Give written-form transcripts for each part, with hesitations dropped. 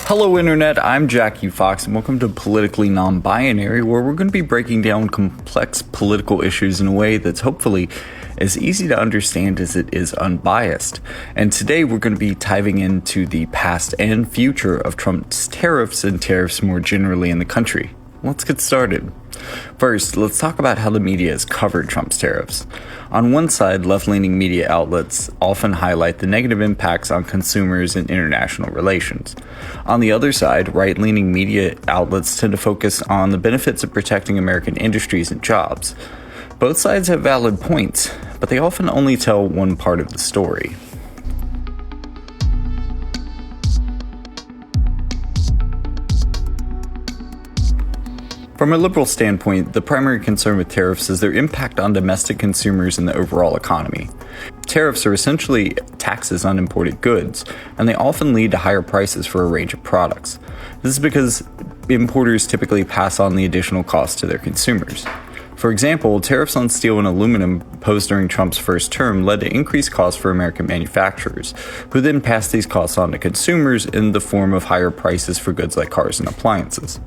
Hello Internet, I'm Jackie Fox and welcome to Politically Non-Binary, where we're going to be breaking down complex political issues in a way that's hopefully as easy to understand as it is unbiased. And today we're going to be diving into the past and future of Trump's tariffs and tariffs more generally in the country. Let's get started. First, let's talk about how the media has covered Trump's tariffs. On one side, left-leaning media outlets often highlight the negative impacts on consumers and international relations. On the other side, right-leaning media outlets tend to focus on the benefits of protecting American industries and jobs. Both sides have valid points, but they often only tell one part of the story. From a liberal standpoint, the primary concern with tariffs is their impact on domestic consumers and the overall economy. Tariffs are essentially taxes on imported goods, and they often lead to higher prices for a range of products. This is because importers typically pass on the additional costs to their consumers. For example, tariffs on steel and aluminum imposed during Trump's first term led to increased costs for American manufacturers, who then passed these costs on to consumers in the form of higher prices for goods like cars and appliances.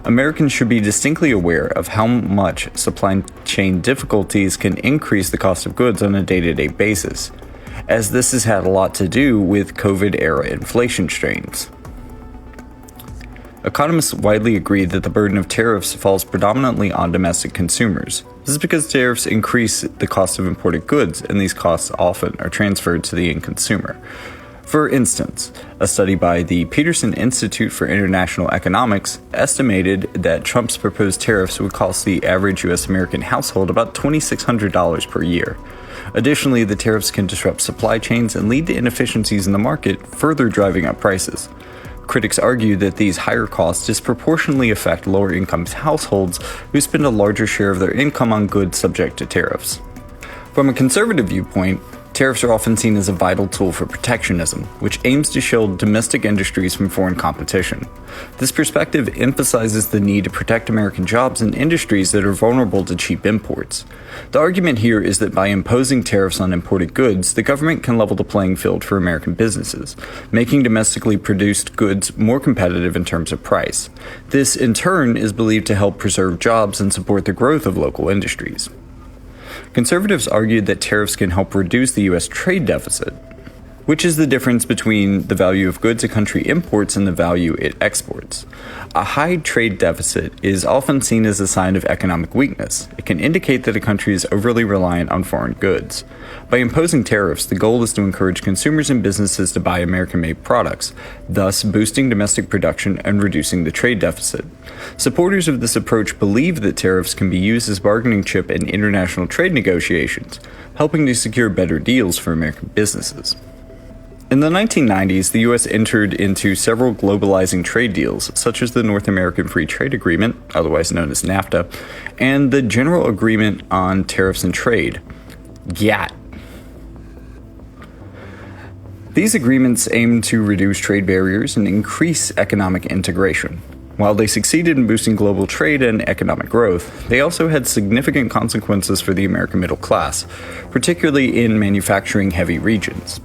Americans should be distinctly aware of how much supply chain difficulties can increase the cost of goods on a day-to-day basis, as this has had a lot to do with COVID-era inflation strains. Economists widely agree that the burden of tariffs falls predominantly on domestic consumers. This is because tariffs increase the cost of imported goods, and these costs often are transferred to the end consumer. For instance, a study by the Peterson Institute for International Economics estimated that Trump's proposed tariffs would cost the average U.S. American household about $2,600 per year. Additionally, the tariffs can disrupt supply chains and lead to inefficiencies in the market, further driving up prices. Critics argue that these higher costs disproportionately affect lower-income households who spend a larger share of their income on goods subject to tariffs. From a conservative viewpoint, tariffs are often seen as a vital tool for protectionism, which aims to shield domestic industries from foreign competition. This perspective emphasizes the need to protect American jobs and industries that are vulnerable to cheap imports. The argument here is that by imposing tariffs on imported goods, the government can level the playing field for American businesses, making domestically produced goods more competitive in terms of price. This, in turn, is believed to help preserve jobs and support the growth of local industries. Conservatives argued that tariffs can help reduce the U.S. trade deficit, which is the difference between the value of goods a country imports and the value it exports. A high trade deficit is often seen as a sign of economic weakness. It can indicate that a country is overly reliant on foreign goods. By imposing tariffs, the goal is to encourage consumers and businesses to buy American-made products, thus boosting domestic production and reducing the trade deficit. Supporters of this approach believe that tariffs can be used as bargaining chip in international trade negotiations, helping to secure better deals for American businesses. In the 1990s, the U.S. entered into several globalizing trade deals, such as the North American Free Trade Agreement, otherwise known as NAFTA, and the General Agreement on Tariffs and Trade, GATT. These agreements aim to reduce trade barriers and increase economic integration. While they succeeded in boosting global trade and economic growth, they also had significant consequences for the American middle class, particularly in manufacturing-heavy regions.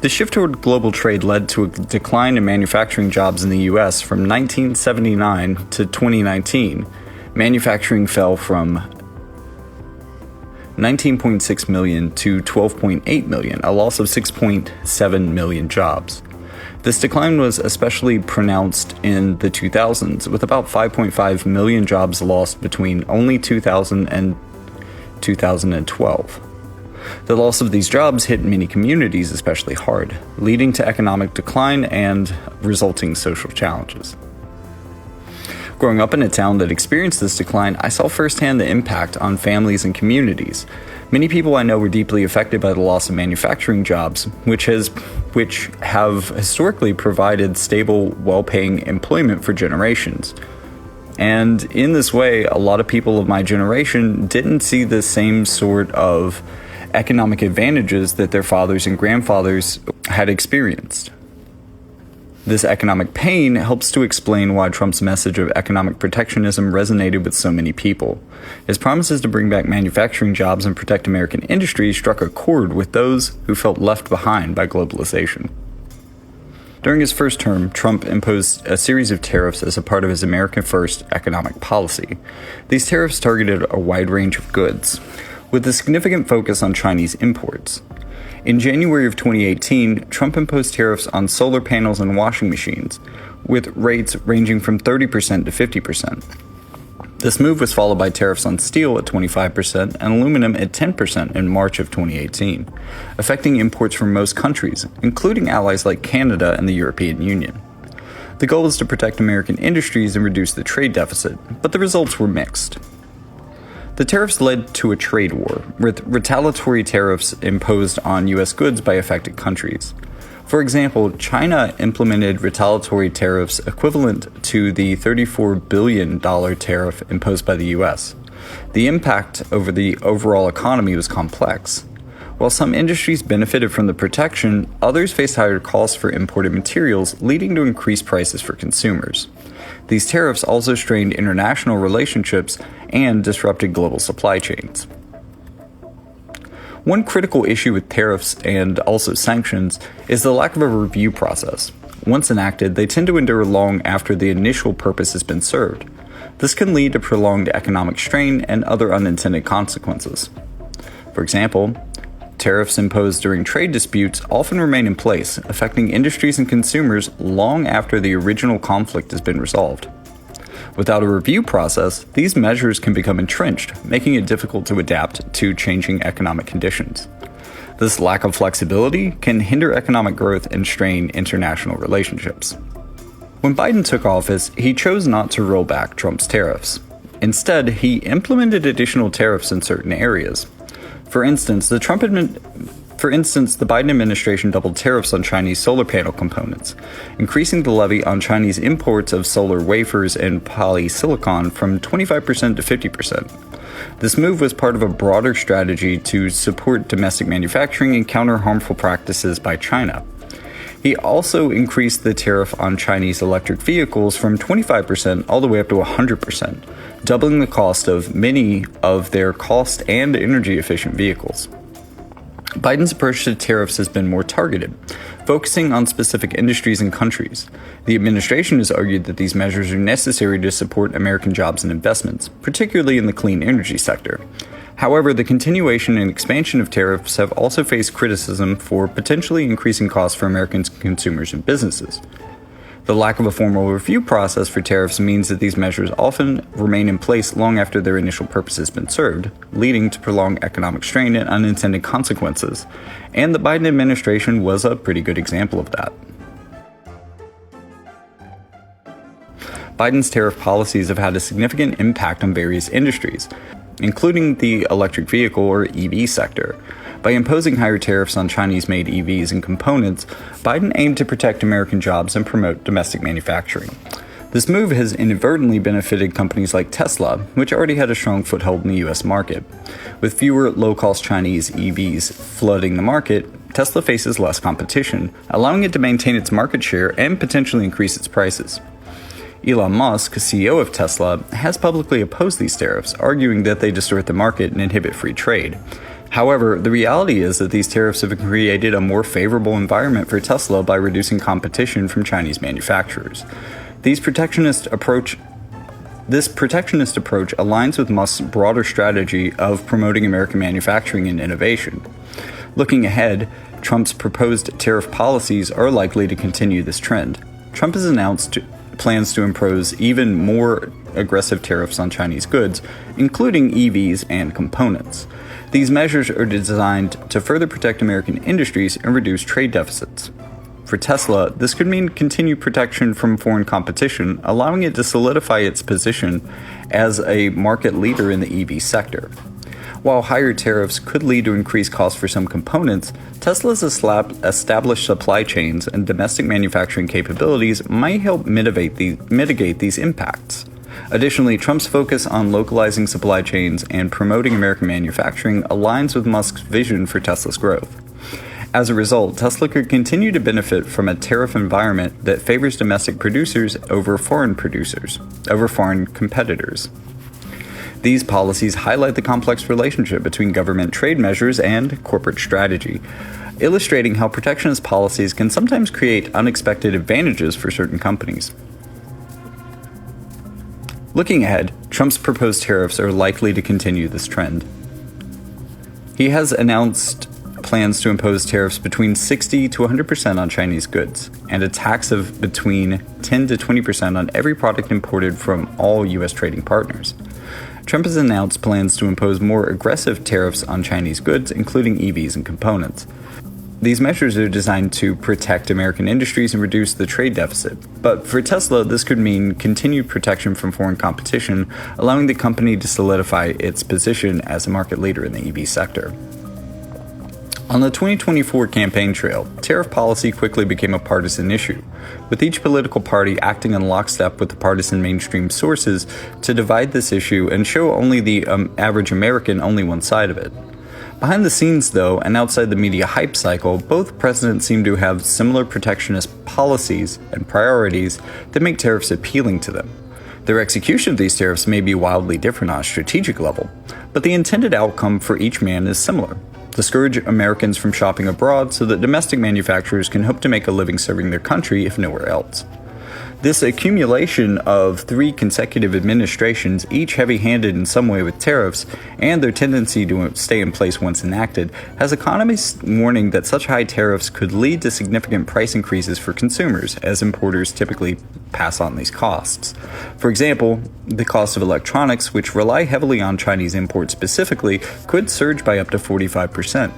The shift toward global trade led to a decline in manufacturing jobs in the U.S. from 1979 to 2019. Manufacturing fell from 19.6 million to 12.8 million, a loss of 6.7 million jobs. This decline was especially pronounced in the 2000s, with about 5.5 million jobs lost between only 2000 and 2012. The loss of these jobs hit many communities especially hard, leading to economic decline and resulting social challenges. Growing up in a town that experienced this decline, I saw firsthand the impact on families and communities. Many people I know were deeply affected by the loss of manufacturing jobs, which have historically provided stable, well-paying employment for generations. And in this way, a lot of people of my generation didn't see the same sort of economic advantages that their fathers and grandfathers had experienced. This economic pain helps to explain why Trump's message of economic protectionism resonated with so many people. His promises to bring back manufacturing jobs and protect American industry struck a chord with those who felt left behind by globalization. During his first term, Trump imposed a series of tariffs as a part of his America First economic policy. These tariffs targeted a wide range of goods, with a significant focus on Chinese imports. In January of 2018, Trump imposed tariffs on solar panels and washing machines, with rates ranging from 30% to 50%. This move was followed by tariffs on steel at 25% and aluminum at 10% in March of 2018, affecting imports from most countries, including allies like Canada and the European Union. The goal was to protect American industries and reduce the trade deficit, but the results were mixed. The tariffs led to a trade war, with retaliatory tariffs imposed on U.S. goods by affected countries. For example, China implemented retaliatory tariffs equivalent to the $34 billion tariff imposed by the U.S. The impact over the overall economy was complex. While some industries benefited from the protection, others faced higher costs for imported materials, leading to increased prices for consumers. These tariffs also strained international relationships and disrupted global supply chains. One critical issue with tariffs and also sanctions is the lack of a review process. Once enacted, they tend to endure long after the initial purpose has been served. This can lead to prolonged economic strain and other unintended consequences. For example, tariffs imposed during trade disputes often remain in place, affecting industries and consumers long after the original conflict has been resolved. Without a review process, these measures can become entrenched, making it difficult to adapt to changing economic conditions. This lack of flexibility can hinder economic growth and strain international relationships. When Biden took office, he chose not to roll back Trump's tariffs. Instead, he implemented additional tariffs in certain areas. For instance, the Biden administration doubled tariffs on Chinese solar panel components, increasing the levy on Chinese imports of solar wafers and polysilicon from 25% to 50%. This move was part of a broader strategy to support domestic manufacturing and counter harmful practices by China. He also increased the tariff on Chinese electric vehicles from 25% all the way up to 100%, doubling the cost of many of their cost and energy-efficient vehicles. Biden's approach to tariffs has been more targeted, focusing on specific industries and countries. The administration has argued that these measures are necessary to support American jobs and investments, particularly in the clean energy sector. However, the continuation and expansion of tariffs have also faced criticism for potentially increasing costs for American consumers and businesses. The lack of a formal review process for tariffs means that these measures often remain in place long after their initial purpose has been served, leading to prolonged economic strain and unintended consequences. And the Biden administration was a pretty good example of that. Biden's tariff policies have had a significant impact on various industries, including the electric vehicle or EV sector. By imposing higher tariffs on Chinese-made EVs and components, Biden aimed to protect American jobs and promote domestic manufacturing. This move has inadvertently benefited companies like Tesla, which already had a strong foothold in the U.S. market. With fewer low-cost Chinese EVs flooding the market, Tesla faces less competition, allowing it to maintain its market share and potentially increase its prices. Elon Musk, CEO of Tesla, has publicly opposed these tariffs, arguing that they distort the market and inhibit free trade. However, the reality is that these tariffs have created a more favorable environment for Tesla by reducing competition from Chinese manufacturers. This protectionist approach aligns with Musk's broader strategy of promoting American manufacturing and innovation. Looking ahead, Trump's proposed tariff policies are likely to continue this trend. Trump has announced plans to impose even more aggressive tariffs on Chinese goods, including EVs and components. These measures are designed to further protect American industries and reduce trade deficits. For Tesla, this could mean continued protection from foreign competition, allowing it to solidify its position as a market leader in the EV sector. While higher tariffs could lead to increased costs for some components, Tesla's established supply chains and domestic manufacturing capabilities might help mitigate these impacts. Additionally, Trump's focus on localizing supply chains and promoting American manufacturing aligns with Musk's vision for Tesla's growth. As a result, Tesla could continue to benefit from a tariff environment that favors domestic producers over foreign competitors. These policies highlight the complex relationship between government trade measures and corporate strategy. illustrating how protectionist policies can sometimes create unexpected advantages for certain companies. Looking ahead, Trump's proposed tariffs are likely to continue this trend. He has announced plans to impose tariffs between 60 to 100% on Chinese goods, and a tax of between 10 to 20% on every product imported from all U.S. trading partners. Trump has announced plans to impose more aggressive tariffs on Chinese goods, including EVs and components. These measures are designed to protect American industries and reduce the trade deficit. But for Tesla, this could mean continued protection from foreign competition, allowing the company to solidify its position as a market leader in the EV sector. On the 2024 campaign trail, tariff policy quickly became a partisan issue, with each political party acting in lockstep with the partisan mainstream sources to divide this issue and show only the average American only one side of it. Behind the scenes, though, and outside the media hype cycle, both presidents seem to have similar protectionist policies and priorities that make tariffs appealing to them. Their execution of these tariffs may be wildly different on a strategic level, but the intended outcome for each man is similar: discourage Americans from shopping abroad so that domestic manufacturers can hope to make a living serving their country if nowhere else. This accumulation of 3 consecutive administrations, each heavy-handed in some way with tariffs, and their tendency to stay in place once enacted, has economists warning that such high tariffs could lead to significant price increases for consumers, as importers typically pass on these costs. For example, the cost of electronics, which rely heavily on Chinese imports specifically, could surge by up to 45%.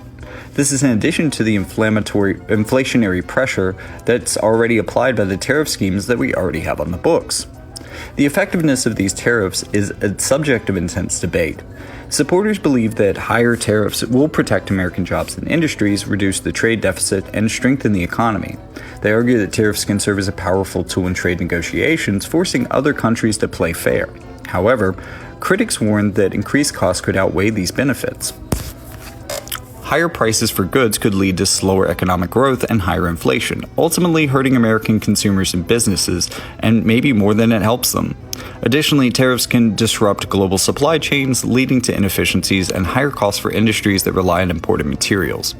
This is in addition to the inflationary pressure that's already applied by the tariff schemes that we already have on the books. The effectiveness of these tariffs is a subject of intense debate. Supporters believe that higher tariffs will protect American jobs and industries, reduce the trade deficit, and strengthen the economy. They argue that tariffs can serve as a powerful tool in trade negotiations, forcing other countries to play fair. However, critics warn that increased costs could outweigh these benefits. Higher prices for goods could lead to slower economic growth and higher inflation, ultimately hurting American consumers and businesses, and maybe more than it helps them. Additionally, tariffs can disrupt global supply chains, leading to inefficiencies and higher costs for industries that rely on imported materials.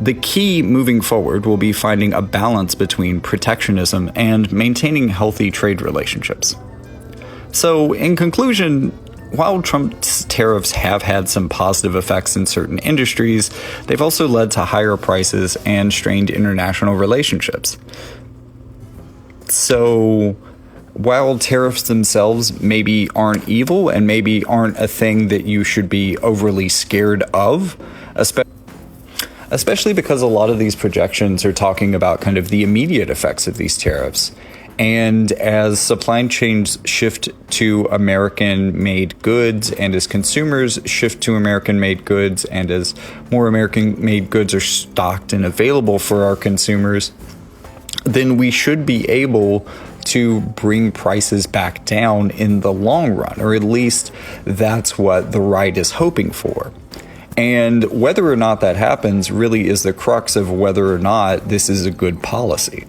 The key moving forward will be finding a balance between protectionism and maintaining healthy trade relationships. So, in conclusion, while Trump's tariffs have had some positive effects in certain industries, they've also led to higher prices and strained international relationships. So, while tariffs themselves maybe aren't evil and maybe aren't a thing that you should be overly scared of, especially because a lot of these projections are talking about kind of the immediate effects of these tariffs. And as supply chains shift to American-made goods, and as consumers shift to American-made goods, and as more American-made goods are stocked and available for our consumers, then we should be able to bring prices back down in the long run, or at least that's what the right is hoping for. And whether or not that happens really is the crux of whether or not this is a good policy.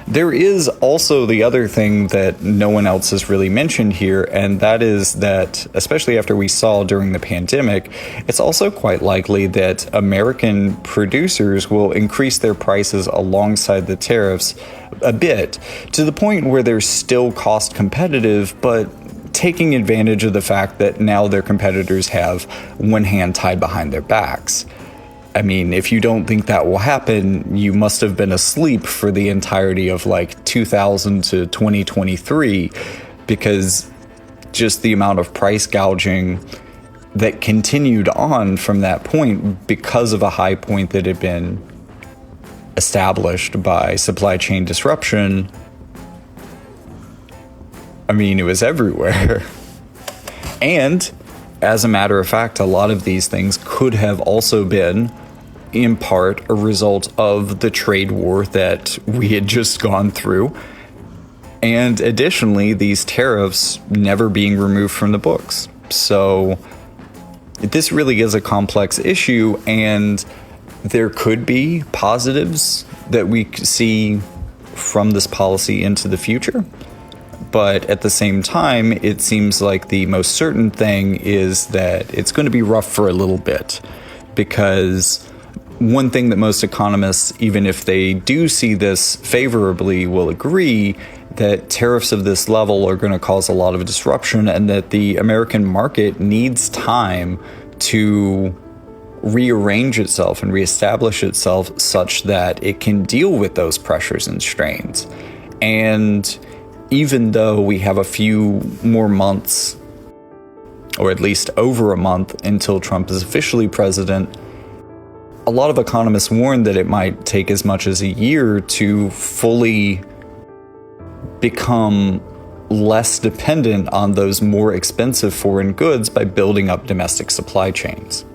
There is also the other thing that no one else has really mentioned here, and that is that, especially after we saw during the pandemic, it's also quite likely that American producers will increase their prices alongside the tariffs a bit, to the point where they're still cost competitive, but taking advantage of the fact that now their competitors have one hand tied behind their backs. I mean, if you don't think that will happen, you must have been asleep for the entirety of 2000 to 2023, because just the amount of price gouging that continued on from that point because of a high point that had been established by supply chain disruption. I mean, it was everywhere. And as a matter of fact, a lot of these things could have also been in part a result of the trade war that we had just gone through, and additionally these tariffs never being removed from the books. So this really is a complex issue, and there could be positives that we see from this policy into the future, but at the same time it seems like the most certain thing is that it's going to be rough for a little bit, because one thing that most economists, even if they do see this favorably, will agree that tariffs of this level are going to cause a lot of disruption, and that the American market needs time to rearrange itself and reestablish itself such that it can deal with those pressures and strains. And even though we have a few more months, or at least over a month, until Trump is officially president, a lot of economists warn that it might take as much as a year to fully become less dependent on those more expensive foreign goods by building up domestic supply chains.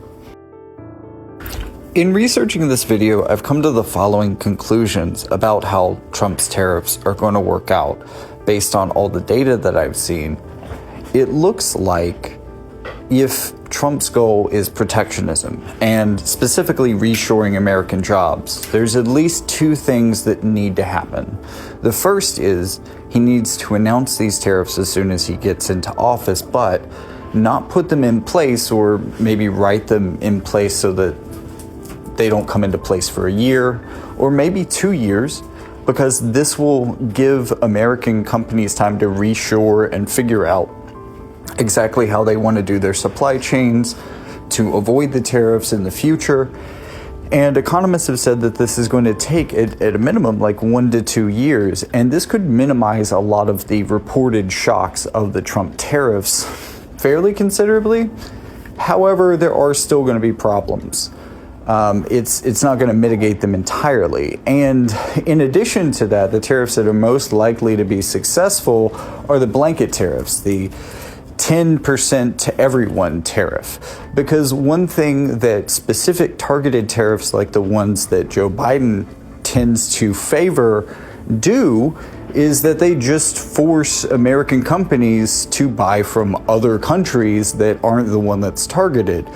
In researching this video, I've come to the following conclusions about how Trump's tariffs are going to work out based on all the data that I've seen. It looks like if Trump's goal is protectionism, and specifically reshoring American jobs, there's at least two things that need to happen. The first is he needs to announce these tariffs as soon as he gets into office, but not put them in place, or maybe write them in place so that they don't come into place for a year or maybe 2 years, because this will give American companies time to reshore and figure out exactly how they want to do their supply chains to avoid the tariffs in the future. And economists have said that this is going to take, at a minimum, like 1 to 2 years. And this could minimize a lot of the reported shocks of the Trump tariffs fairly considerably. However, there are still going to be problems. It's not going to mitigate them entirely. And in addition to that, the tariffs that are most likely to be successful are the blanket tariffs, the 10% to everyone tariff. Because one thing that specific targeted tariffs like the ones that Joe Biden tends to favor do is that they just force American companies to buy from other countries that aren't the one that's targeted,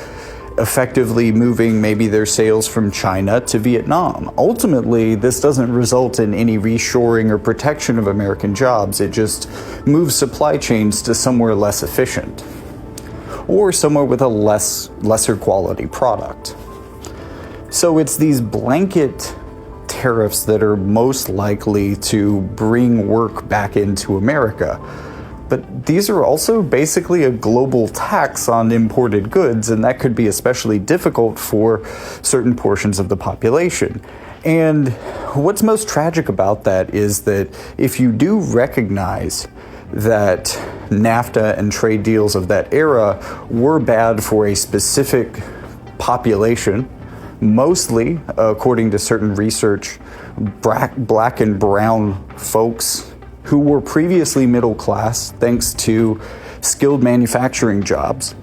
effectively moving maybe their sales from China to Vietnam. Ultimately, this doesn't result in any reshoring or protection of American jobs. It just moves supply chains to somewhere less efficient, or somewhere with a lesser quality product. So it's these blanket tariffs that are most likely to bring work back into America. But these are also basically a global tax on imported goods, and that could be especially difficult for certain portions of the population. And what's most tragic about that is that if you do recognize that NAFTA and trade deals of that era were bad for a specific population, mostly, according to certain research, black and brown folks who were previously middle class thanks to skilled manufacturing jobs,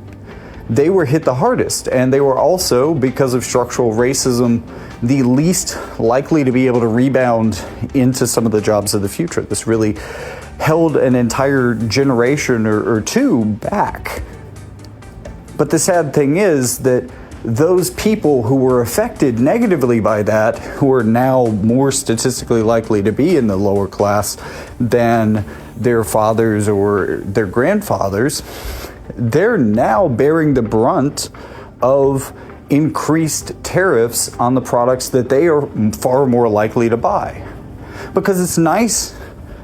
they were hit the hardest. And they were also, because of structural racism, the least likely to be able to rebound into some of the jobs of the future. This really held an entire generation or two back. But the sad thing is that those people who were affected negatively by that, who are now more statistically likely to be in the lower class than their fathers or their grandfathers, they're now bearing the brunt of increased tariffs on the products that they are far more likely to buy. Because it's nice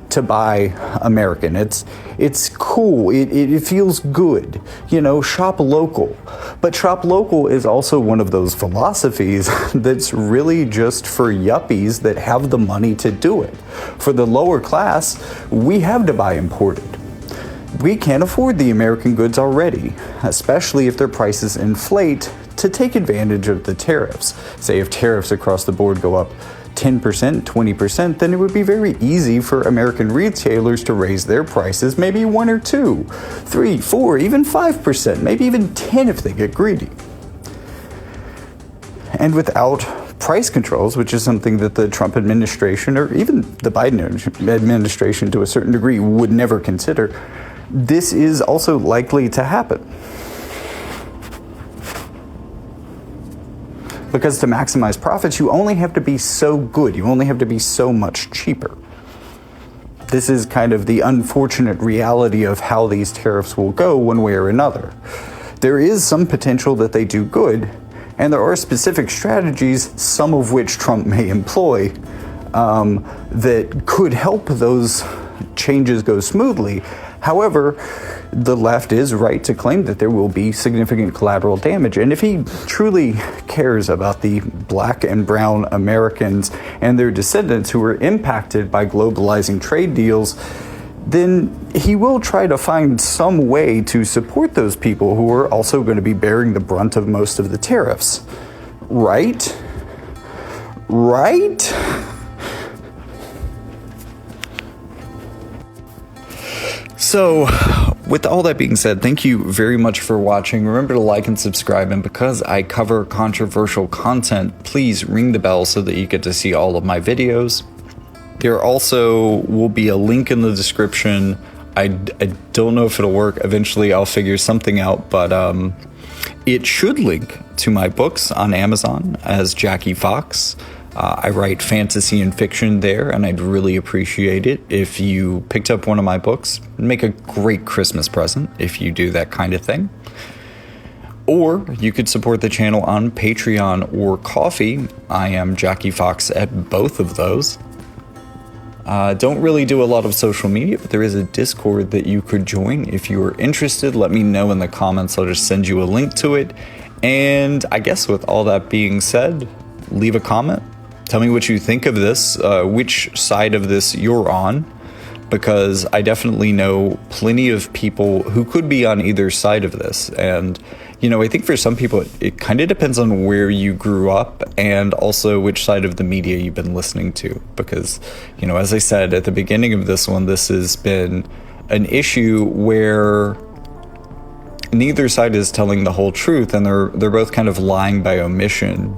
to buy American. It's cool. It feels good. You know, shop local. But shop local is also one of those philosophies that's really just for yuppies that have the money to do it. For the lower class, we have to buy imported. We can't afford the American goods already, especially if their prices inflate to take advantage of the tariffs. Say if tariffs across the board go up 10%, 20%, then it would be very easy for American retailers to raise their prices maybe 1 or 2, 3, 4, even 5%, maybe even 10 if they get greedy. And without price controls, which is something that the Trump administration or even the Biden administration to a certain degree would never consider, this is also likely to happen. Because to maximize profits, you only have to be so good. You only have to be so much cheaper. This is kind of the unfortunate reality of how these tariffs will go one way or another. There is some potential that they do good, And there are specific strategies, some of which Trump may employ, that could help those changes go smoothly. However, the left is right to claim that there will be significant collateral damage. And if he truly cares about the black and brown Americans and their descendants who were impacted by globalizing trade deals, then he will try to find some way to support those people who are also going to be bearing the brunt of most of the tariffs. Right? Right? So, with all that being said, thank you very much for watching. Remember to like and subscribe, and because I cover controversial content, please ring the bell so that you get to see all of my videos. There also will be a link in the description. I don't know if it'll work. Eventually I'll figure something out, but it should link to my books on Amazon as Jackie Fox. I write fantasy and fiction there, and I'd really appreciate it if you picked up one of my books. It'd make a great Christmas present if you do that kind of thing. Or you could support the channel on Patreon or Ko-fi. I am Jackie Fox at both of those. Don't really do a lot of social media, but there is a Discord that you could join. If you are interested, let me know in the comments. I'll just send you a link to it. And I guess with all that being said, leave a comment. Tell me what you think of this, which side of this you're on, because I definitely know plenty of people who could be on either side of this. And, you know, I think for some people, it kind of depends on where you grew up and also which side of the media you've been listening to. Because, you know, as I said at the beginning of this one, this has been an issue where neither side is telling the whole truth, and they're both kind of lying by omission.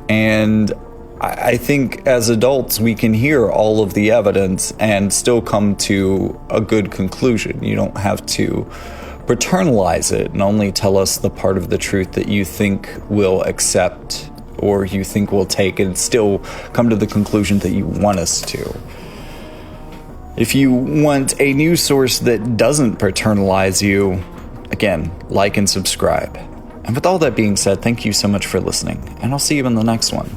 And I think as adults, we can hear all of the evidence and still come to a good conclusion. You don't have to paternalize it and only tell us the part of the truth that you think we'll accept or you think we'll take, and still come to the conclusion that you want us to. If you want a news source that doesn't paternalize you, again, like and subscribe. And with all that being said, thank you so much for listening, and I'll see you in the next one.